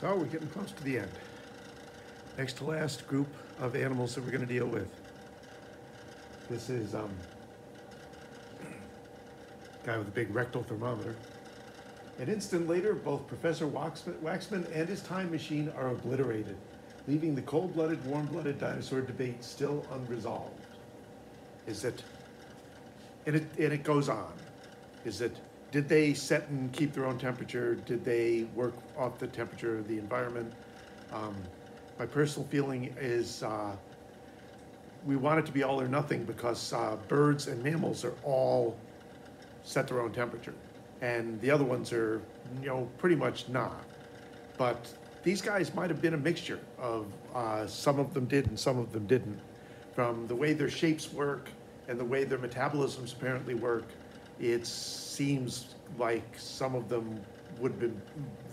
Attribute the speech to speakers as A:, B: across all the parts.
A: So we're getting close to the end. Next to last group of animals that we're going to deal with. This is guy with a big rectal thermometer. An instant later, both Professor Waxman and his time machine are obliterated, leaving the cold-blooded, warm-blooded dinosaur debate still unresolved. Is it, and it goes on, is it, did they set and keep their own temperature? Did they work off the temperature of the environment? My personal feeling is we want it to be all or nothing because birds and mammals are all set their own temperature. And the other ones are, pretty much not. But these guys might have been a mixture of some of them did and some of them didn't. From the way their shapes work and the way their metabolisms apparently work, it seems like some of them would have been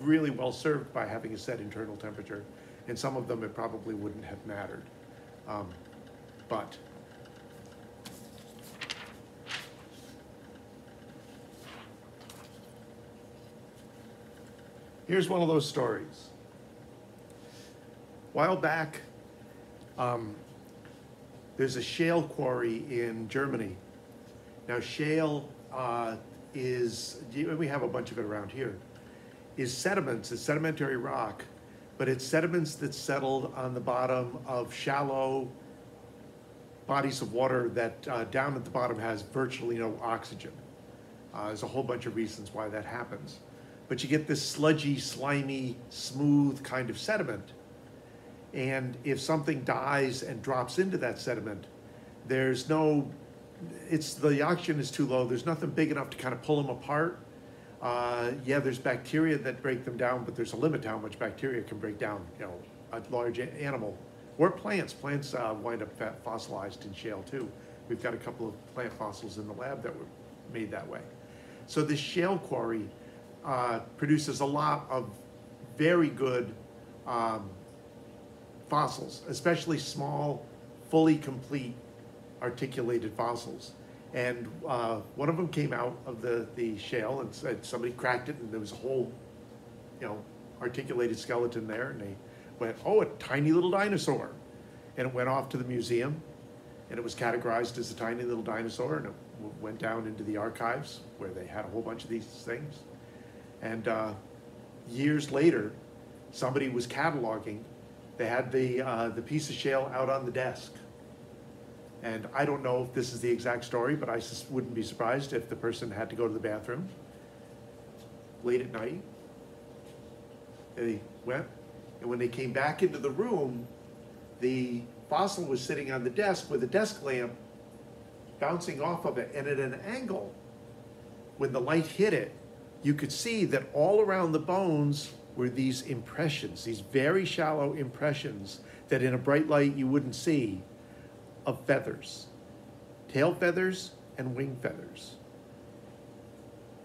A: really well served by having a set internal temperature, and some of them it probably wouldn't have mattered. But here's one of those stories. A while back, there's a shale quarry in Germany. Now, shale we have a bunch of it around here, is sediments, it's sedimentary rock, but it's sediments that settled on the bottom of shallow bodies of water that down at the bottom has virtually no oxygen. There's a whole bunch of reasons why that happens. But you get this sludgy, slimy, smooth kind of sediment. And if something dies and drops into that sediment, the oxygen is too low. There's nothing big enough to kind of pull them apart. Yeah, there's bacteria that break them down, but there's a limit to how much bacteria can break down, a large animal. Or plants. Plants wind up fossilized in shale too. We've got a couple of plant fossils in the lab that were made that way. So this shale quarry produces a lot of very good fossils, especially small, fully complete, articulated fossils. And one of them came out of the shale and said somebody cracked it and there was a whole, articulated skeleton there, and they went, oh, a tiny little dinosaur. And it went off to the museum, and it was categorized as a tiny little dinosaur, and it went down into the archives where they had a whole bunch of these things. And years later, somebody was cataloging. They had the piece of shale out on the desk. And I don't know if this is the exact story, but I just wouldn't be surprised if the person had to go to the bathroom late at night. They went, and when they came back into the room, the fossil was sitting on the desk with a desk lamp bouncing off of it, and at an angle, when the light hit it, you could see that all around the bones were these impressions, these very shallow impressions that in a bright light you wouldn't see, of feathers, tail feathers and wing feathers.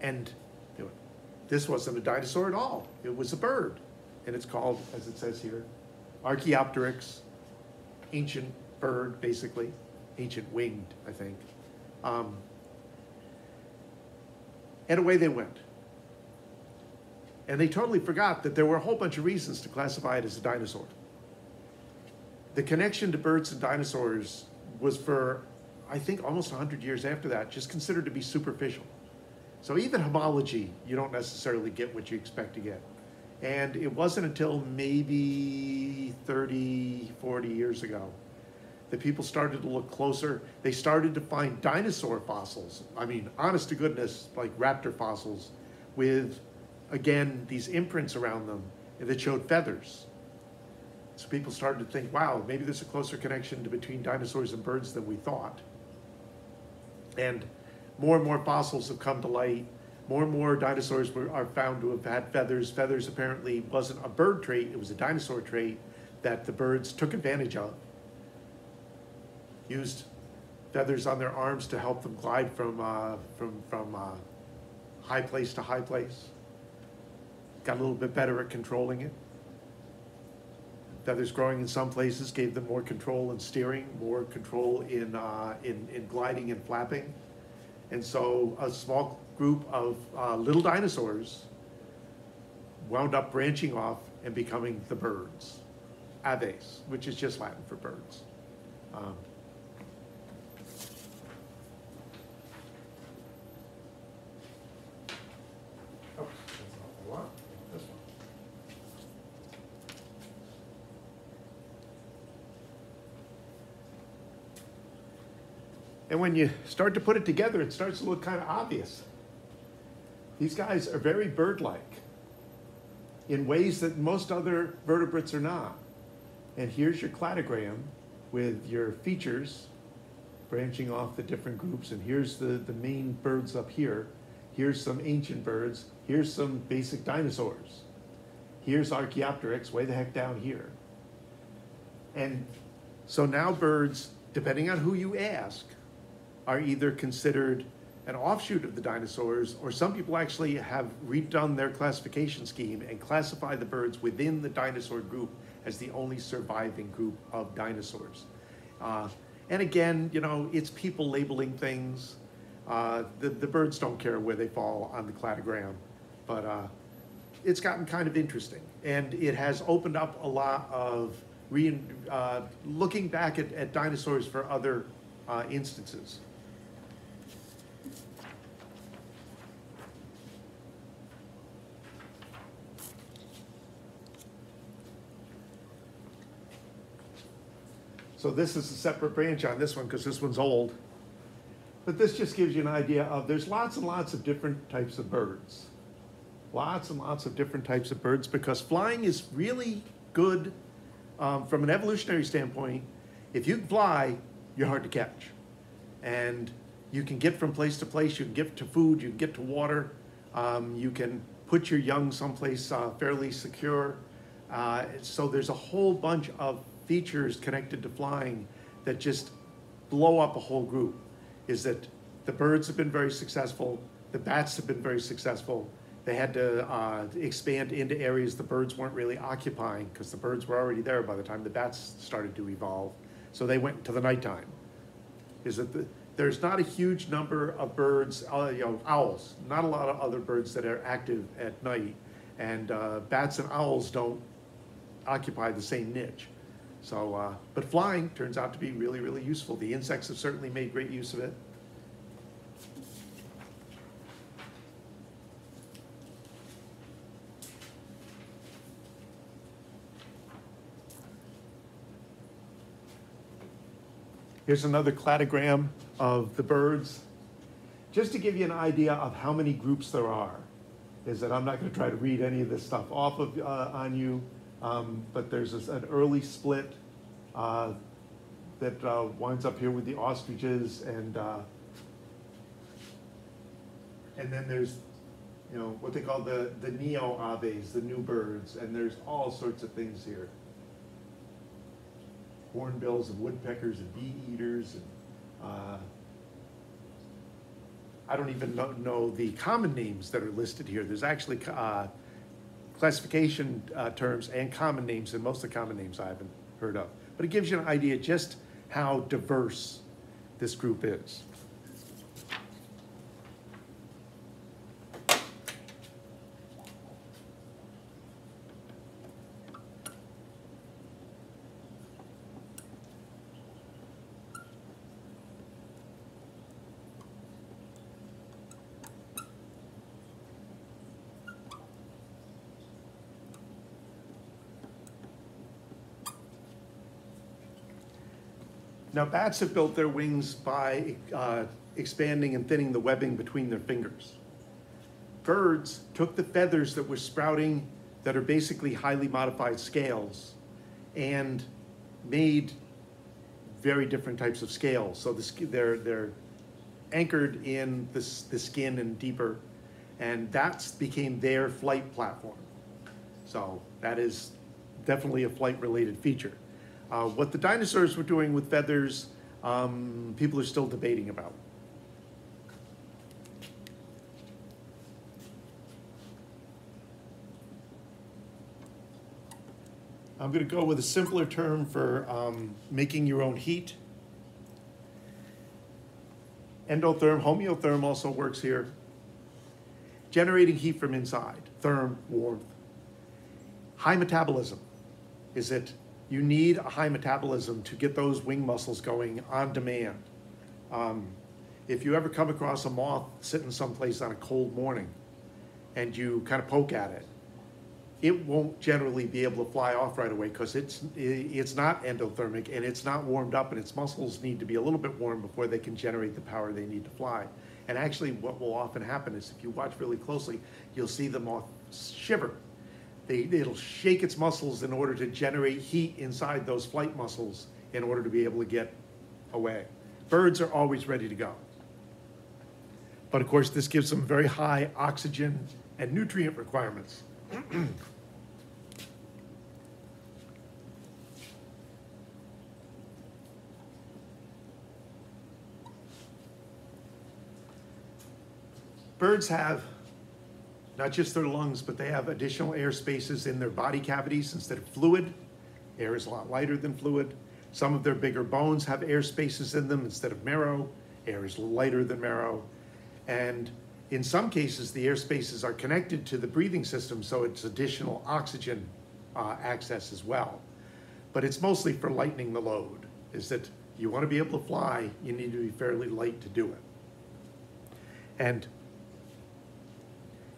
A: And this wasn't a dinosaur at all. It was a bird. And it's called, as it says here, Archaeopteryx, ancient bird, basically. Ancient winged, I think. And away they went. And they totally forgot that there were a whole bunch of reasons to classify it as a dinosaur. The connection to birds and dinosaurs was for, I think, almost 100 years after that, just considered to be superficial. So even homology, you don't necessarily get what you expect to get. And it wasn't until maybe 30, 40 years ago that people started to look closer. They started to find dinosaur fossils. I mean, honest to goodness, like raptor fossils with, again, these imprints around them that showed feathers. So people started to think, wow, maybe there's a closer connection between dinosaurs and birds than we thought. And more fossils have come to light. More and more dinosaurs are found to have had feathers. Feathers apparently wasn't a bird trait, it was a dinosaur trait that the birds took advantage of. Used feathers on their arms to help them glide from high place to high place. Got a little bit better at controlling it. Feathers growing in some places gave them more control in steering, more control in gliding and flapping. And so a small group of little dinosaurs wound up branching off and becoming the birds, aves, which is just Latin for birds. Oh, that's not what I want. This one. And when you start to put it together, it starts to look kind of obvious. These guys are very bird-like in ways that most other vertebrates are not. And here's your cladogram with your features branching off the different groups. And here's the main birds up here. Here's some ancient birds. Here's some basic dinosaurs. Here's Archaeopteryx way the heck down here. And so now birds, depending on who you ask, are either considered an offshoot of the dinosaurs, or some people actually have redone their classification scheme and classify the birds within the dinosaur group as the only surviving group of dinosaurs. And again, you know, it's people labeling things. The birds don't care where they fall on the cladogram, but it's gotten kind of interesting. And it has opened up a lot of looking back at dinosaurs for other instances. So this is a separate branch on this one because this one's old. But this just gives you an idea of there's lots and lots of different types of birds. Lots and lots of different types of birds because flying is really good from an evolutionary standpoint. If you can fly, you're hard to catch. And you can get from place to place, you can get to food, you can get to water, you can put your young someplace fairly secure. So there's a whole bunch of features connected to flying that just blow up a whole group. Is that the birds have been very successful, the bats have been very successful. They had to expand into areas the birds weren't really occupying because the birds were already there by the time the bats started to evolve. So they went to the nighttime. Is that there's not a huge number of birds, you know, owls, not a lot of other birds that are active at night, and bats and owls don't occupy the same niche. So, but flying turns out to be really, really useful. The insects have certainly made great use of it. Here's another cladogram of the birds. Just to give you an idea of how many groups there are, is that I'm not going to try to read any of this stuff off of on you, but there's an early split that winds up here with the ostriches, and then there's, you know, what they call the neo-aves, the new birds, and there's all sorts of things here. Hornbills and woodpeckers and bee eaters, and I don't even know the common names that are listed here. There's actually classification terms and common names, and most of the common names I haven't heard of. But it gives you an idea just how diverse this group is. Now, bats have built their wings by expanding and thinning the webbing between their fingers. Birds took the feathers that were sprouting, that are basically highly modified scales, and made very different types of scales. So they're anchored in the skin and deeper, and that became their flight platform. So that is definitely a flight-related feature. What the dinosaurs were doing with feathers, people are still debating about. I'm going to go with a simpler term for making your own heat. Endotherm, homeotherm also works here. Generating heat from inside, therm, warmth. high metabolism is that you need a high metabolism to get those wing muscles going on demand. If you ever come across a moth sitting someplace on a cold morning and you kind of poke at it, it won't generally be able to fly off right away because it's not endothermic and it's not warmed up, and its muscles need to be a little bit warm before they can generate the power they need to fly. And actually what will often happen is if you watch really closely, you'll see the moth shiver. It'll shake its muscles in order to generate heat inside those flight muscles in order to be able to get away. Birds are always ready to go. But of course, this gives them very high oxygen and nutrient requirements. Birds have not just their lungs, but they have additional air spaces in their body cavities. Instead of fluid, air is a lot lighter than fluid. Some of their bigger bones have air spaces in them instead of marrow. Air is lighter than marrow. And in some cases, the air spaces are connected to the breathing system, so it's additional oxygen access as well. But it's mostly for lightening the load, is that you want to be able to fly, you need to be fairly light to do it. And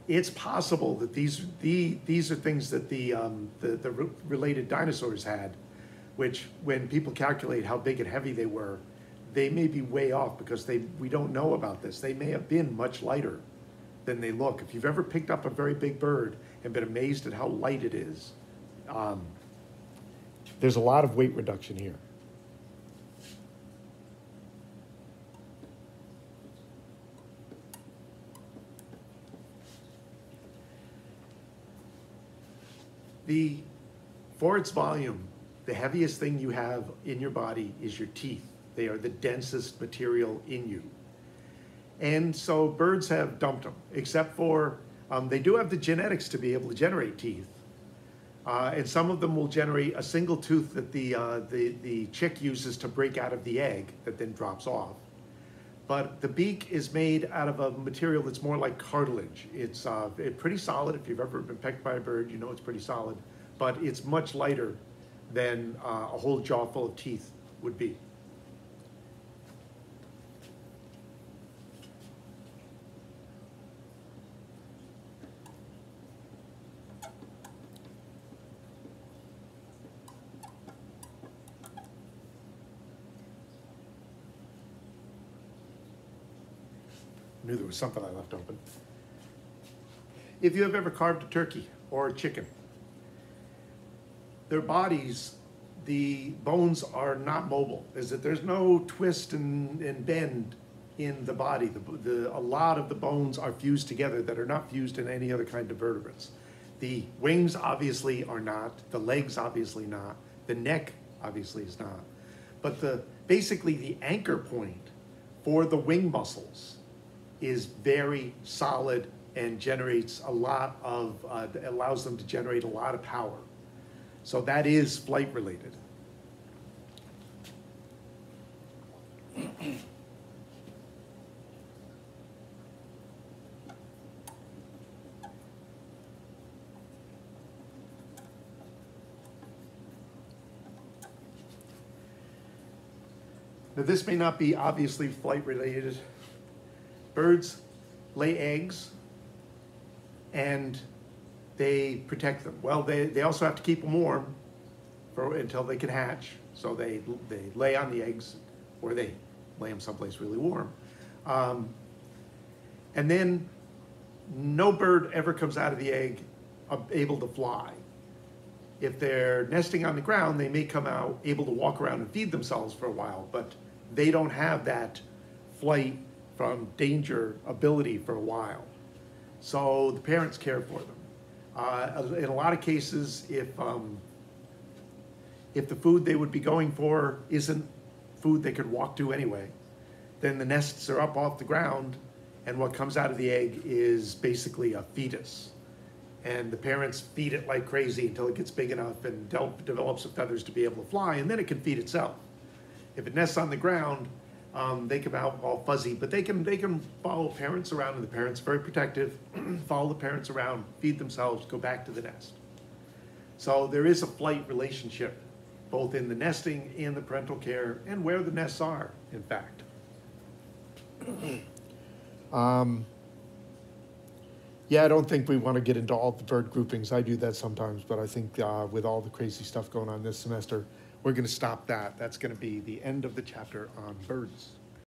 A: it's possible that these are things that the related dinosaurs had, which when people calculate how big and heavy they were, they may be way off because we don't know about this. They may have been much lighter than they look. If you've ever picked up a very big bird and been amazed at how light it is, there's a lot of weight reduction here. For its volume, the heaviest thing you have in your body is your teeth. They are the densest material in you. And so birds have dumped them, except for they do have the genetics to be able to generate teeth. And some of them will generate a single tooth that the chick uses to break out of the egg that then drops off. But the beak is made out of a material that's more like cartilage. It's pretty solid. If you've ever been pecked by a bird, you know it's pretty solid. But it's much lighter than a whole jaw full of teeth would be. I knew there was something I left open. If you have ever carved a turkey or a chicken, their bodies, the bones are not mobile. Is that there's no twist and bend in the body. A lot of the bones are fused together that are not fused in any other kind of vertebrates. The wings obviously are not. The legs obviously not. The neck obviously is not. But basically the anchor point for the wing muscles is very solid and generates a lot of, allows them to generate a lot of power. So that is flight related. Now this may not be obviously flight related. Birds lay eggs and they protect them. Well, they also have to keep them warm until they can hatch. So they lay on the eggs, or they lay them someplace really warm. And then no bird ever comes out of the egg able to fly. If they're nesting on the ground, they may come out able to walk around and feed themselves for a while, but they don't have that flight from danger ability for a while. So the parents care for them. In a lot of cases, if the food they would be going for isn't food they could walk to anyway, then the nests are up off the ground, and what comes out of the egg is basically a fetus. And the parents feed it like crazy until it gets big enough and develops the feathers to be able to fly, and then it can feed itself. If it nests on the ground, they come out all fuzzy, but they can follow parents around, and the parents are very protective, follow the parents around, feed themselves, go back to the nest. So there is a flight relationship, both in the nesting and the parental care, and where the nests are, in fact.
B: Yeah, I don't think we want to get into all the bird groupings. I do that sometimes, but I think with all the crazy stuff going on this semester,
A: We're going to stop that. That's going to be the end of the chapter on birds.